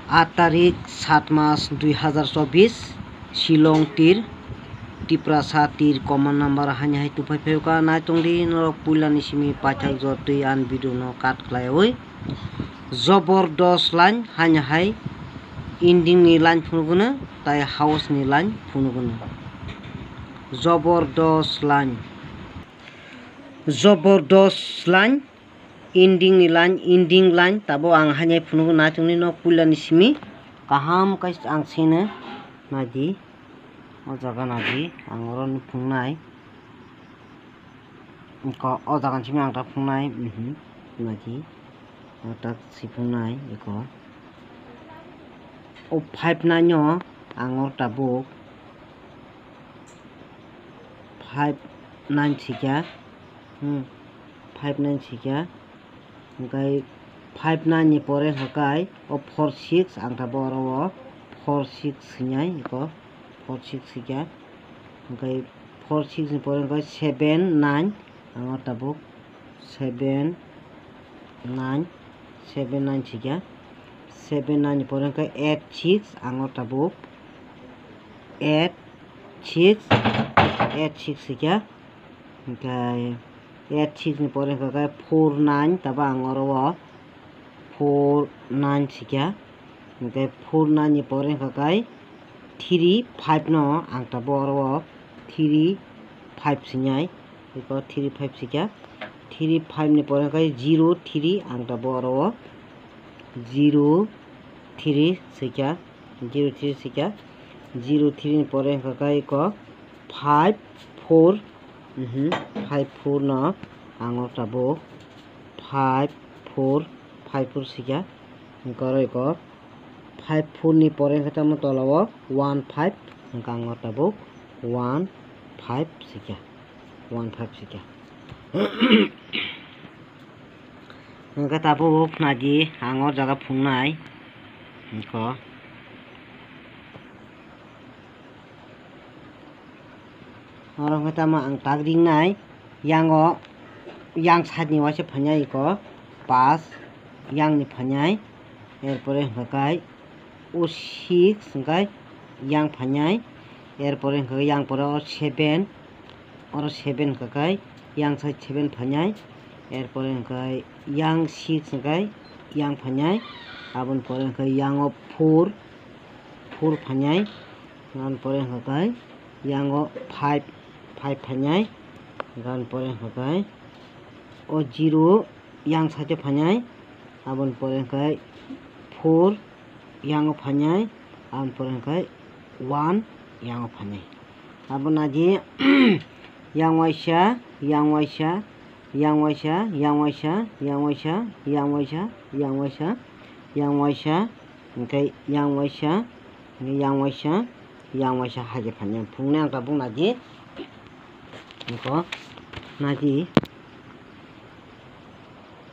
8 তারিখ 7 মাস 2024 শিলং তীর টিপ্রাসা তীর কমান নাম্বার হানি হাই তুফাই ফেউকা নাই tongdi norok puilani simi pachak jotui an video no cut khlaioi jobordosht line hani hai ending ni line phunugono tai house ni line phunugono jobordosht line ending line tabo ang hanyai phunugo na tongni no puilani simi kaham kai ang sene nadi o jaga nadi ang oro phungnai ko o jaga simi ang ta phungnai nadi ta sipungnai iko o 5 na nyo ang or tabuk 5-9 sikya 5-9 sikya okai 5-9 ni pore hakai o 4-6 ang tabo oro 4-6 sinyai iko 4-6 sikya okai 4-6 ni pore hakai 7-9 ang or tabuk 7-9 sikya 7-9 ni pore hakai 8-6 ang or tabuk 8-6 sikya okai 8-6 ni pore hakai 4-9 taba ang oro 4-9 sikya okai 4-9 ni pore hakai 3-5 no ang tabo oro 3-5 sinyai iko 3-5 sikya 3-5 ni pore hakai 0-3 ang tabo oro 0-3 sikya 0-3 ni pore hakai ko 5-4 5-4 no ang or tabo 5-4 sikya koro iko 5-4 ni pore hakai tamo tolawo 1-5 ang or tabo 1-5 sikya ngka tabo nadi ang or jaga phungnai ko orang kata ma ang tagring nai yang side ni wase phanyai ko pas yang ni phanyai erpore hakai o6 hakai yang phanyai erpore hakai yang pore 7 oro 7 hakai yang side 7 phanyai erpore hakai yang 6 hakai yang phanyai abon pore hakai yang 4 phanyai ngan pore hakai yang 5 phanyai gan pore hakai o 0 yang sate phanyai abon pore hakai 4 yang phanyai abon pore hakai 1 yang phanyai abon aji yang waisa okay yang waisa haje phanyai phungne ang tabung naji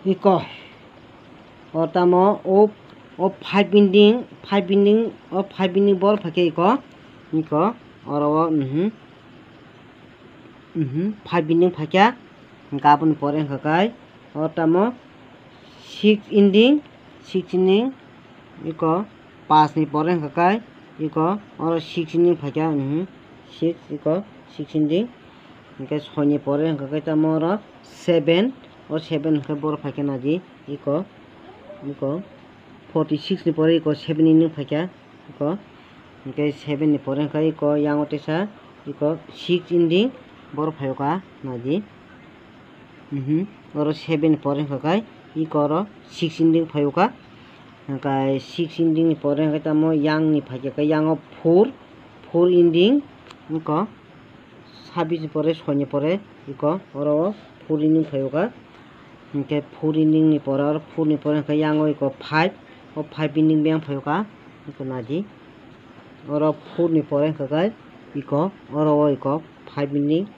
iko otamo o 5 binding bor phake iko oro 5 binding phakya gabon pore hakai otamo 6 ending iko 5 ni pore hakai iko oro 6 ending phakya 6 iko 6 ending okai 6 ni pore hakai tamo oro 7 o 7 hakai bor phakya naji iko 46 ni pore iko 7 ending phakya iko okai 7 ni pore hakai iko yang otesa iko 6 ending bor phayoka naji oro 7 ni pore hakai iko oro 6 ending phayoka okai 6 ending ni pore hakai tamo yang ni phakya kai yang 4 ending iko 26 ni pore 6 ni pore iko oro 4 ending phayoka okai 4 ending ni pore oro 4 ni pore hakai yang iko 5 o 5 ending beng phayoka iko naji oro 4 ni pore hakai iko oro 5 ending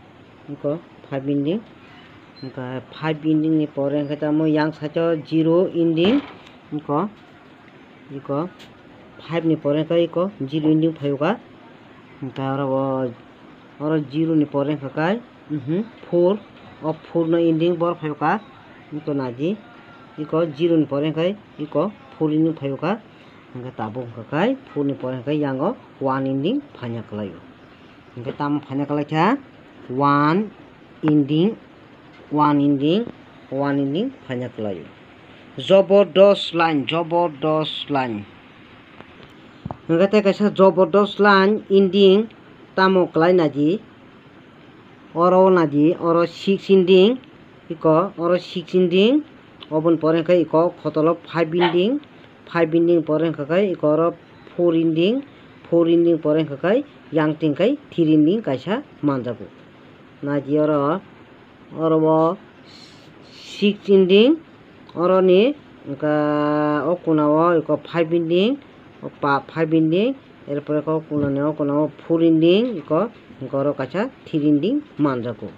iko 5 ending okai 5 ending ni pore hakai tamo yang sacho 0 ending iko 5 ni pore hakai iko 0 ending phayoka okai oro 0 ni pore hakai 4 o 4 no ending bor phayoka iko naji iko 0 ni pore hakai iko 4 ending phayoka hingga tabung kakai phone ni pore hingga yango one ending phanya kalayo hingga tam phanya kalaikha one ending phanya kalayo Jabardast line hingga te kaisa Jabardast line ending tamo kalai naji oro 6 ending iko oro 6 ending obon pore hingga iko khotolo 5 ending pore hingga iko oro 4 ending pore hingga yang tingkai 3 ending kaisa manjago naji oro 6 ending oro ni hingga o kunao iko 5 ending 5 ending erpore ko kunao 4 ending iko oro kaisa 3 ending manjago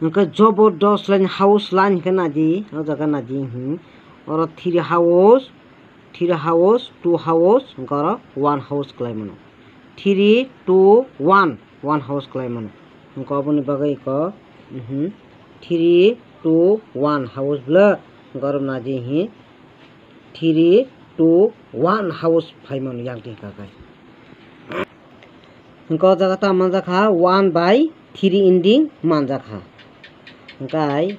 hingga Jabardast line house line hingga naji o jaga naji oro 3 house 2 house hingga oro 1 house kalai mano 3 2 1 house kalai mano hingga oboni bagai iko 3 2 1 house bla hingga oro naji 3 2 1 house phai mano yang ti kakai hingga jaga ta manjakha 1/3 ending manjakha hingkai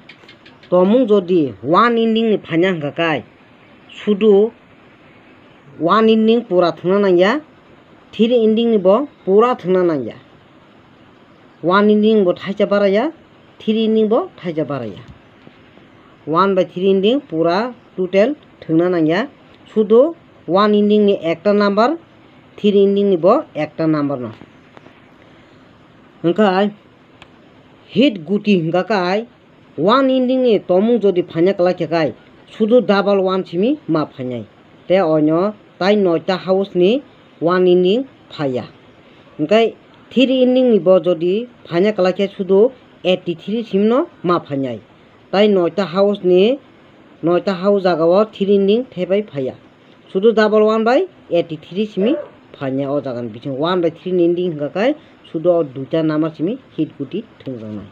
tomung jodi 1 ending ni phanya hingkai sudu 1 ending pura thungna nangya 3 ending ni bo pura thungna nangya 1 ending bo thaisa baraya 3 ending bo thaisa baraya 1/3 ending pura total thungna nangya sudu 1 ending ni ekta number 3 ending ni bo ekta number no hingkai hit guti hingkai 1 ending ni tomung jodi phanya kalai sudu double 1 simi ma phanyai te onyo tai 9ta house ni 1 ending phaya hingkai 3 ending ni bo jodi phanya kalai sudu 83 simno ma phanyai tai 9ta house ni 9ta house jagao 3 ending thebai phaya sudu double 1/83 simi phanya o jagan bising 1/3 ni ending hingkai sudu duita number simi hit guti thungjanai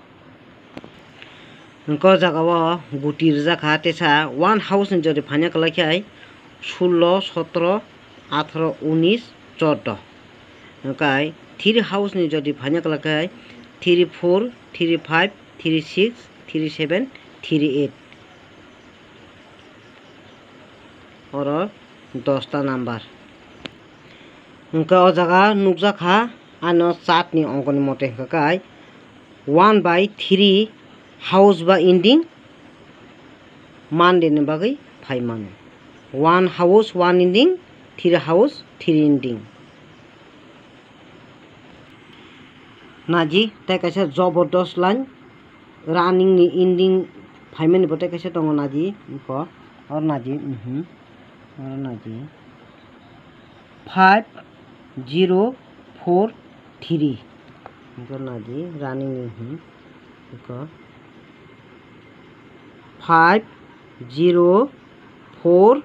hingka jagao guti rijaka tesa 1 house ni jodi phanya kalai 16 17 18 19 14 hingkai 3 house ni jodi phanya kalai 3 4 3 5 3 6 3 7 3 8 oro 10ta number hingka o jaga nukjakha ano chart ni ongkoni mote hingkai 1/3 house ba ending Monday ni bagai phai mano 1 house 1 ending 3 house 3 ending naji tai kaisa Jabardast line running ni ending phaimani bote kaisa tongo naji ko or naji 5 0 4 3 hingka naji running ni ko 5 0 4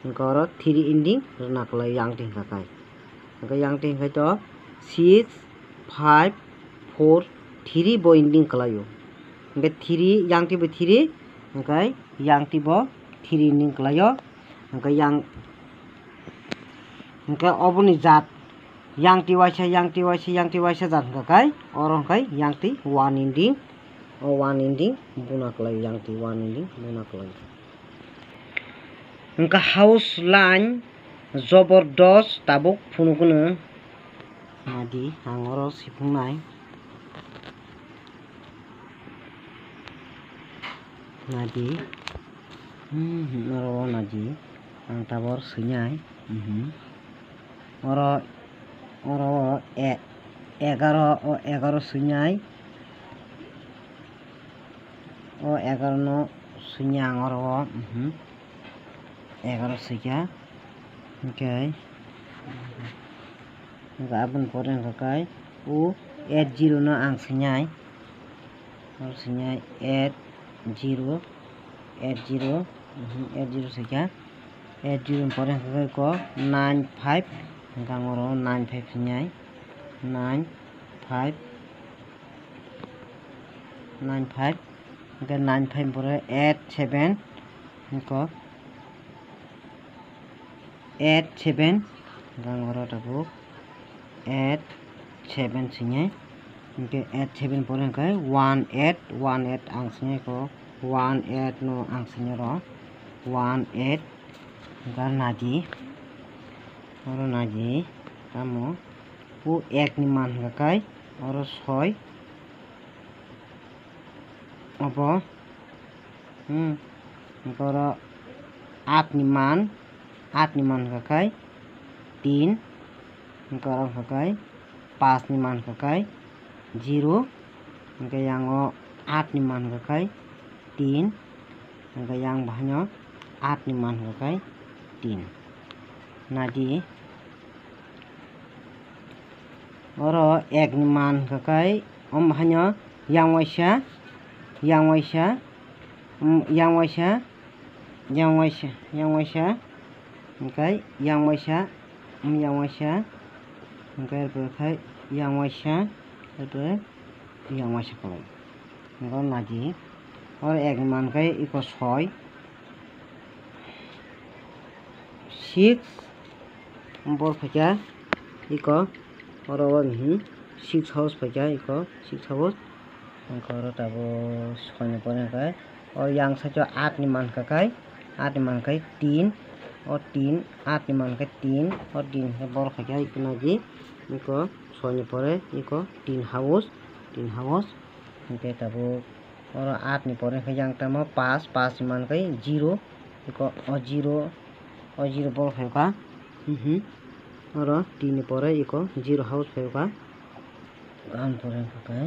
hingka oro 3 ending runa kalai yang ti hingkai hingka yang ti hingkai to 6 5 4 3 bo ending kalayo hingka 3 yang ti bo 3 hingkai yang ti bo 3 ending kalayo hingka yang hingka oboni jat yang ti waisa jat hingkai oro hingkai yang ti 1 ending o 1 ending buna kalayo yang ti 1 ending buna kalayo hingka house line Jabardast tabuk phunukunu nadi ang oro sipungnai nadi oro nadi ang tabor swinyai oro 11 swinyai o 11 no swinyang oro 11 swinya okay hingka aboni pore hingkai o 80 no ang swinyai oro swinyai 80 swinya 80 pore hingkai ko 95 hingka oro 95 swinyai 95 hingka 95 pore 87 hingka add 7 gang oro tabuk add 7 sinye hingke add 7 pore hingke 1 add ang sinye ko 1 add no ang sinye ro 1 add hingke naji oro naji tamo u 1 ni man hingke oro 6 opo oro 8 ni man hingke 3 hingke oro hingke 5 ni man hingke 0 hingke yang o 8 ni man hingke 3 hingke yang bahanyo 8 ni man hingke 3 naji oro 1 ni man hingke bahanyo yang waisa hingke yang waisa hingke erpore yang waisa erpore yang waisa kolom hingke naji oro 1 ni man hingke iko 6 bor faika iko oro 6 house faika iko 6 house hingke oro tabo 6 ni pore hingke oro yang sajo 8 ni man hingke 3 o 3 8 ni man hingke 3 o 3 hingke bor faika iko naji iko 6 ni pore iko 3 house hingke tabo oro 8 ni pore hingke yang tamo 5 ni man hingke 0 iko o 0 bor faika oro 3 ni pore iko 0 house faika gan pore hingke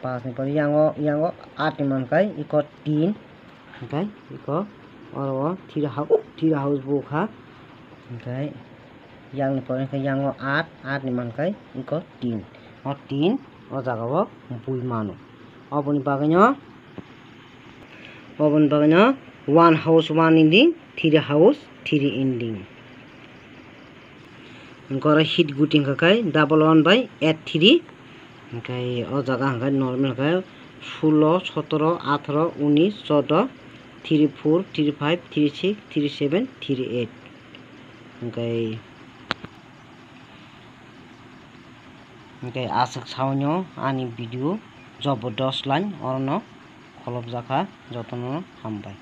5 ni pore yang o 8 ni man hingke iko 3 hingke iko oro 3 house buka hingke yang ni pore hingke yang o 8 ni man hingke iko 3 o 3 o jaga o 2 mano oboni baganyo 1 house 1 ending 3 house 3 ending hingke oro hit guting hingke double 1 by add 3 hingke o jaga hingke normal hingke 16 17 18 19 14 34 35 36 37 38 hingke asok saonyo ani video jobodosht line orono kholobjaka jotono hambai।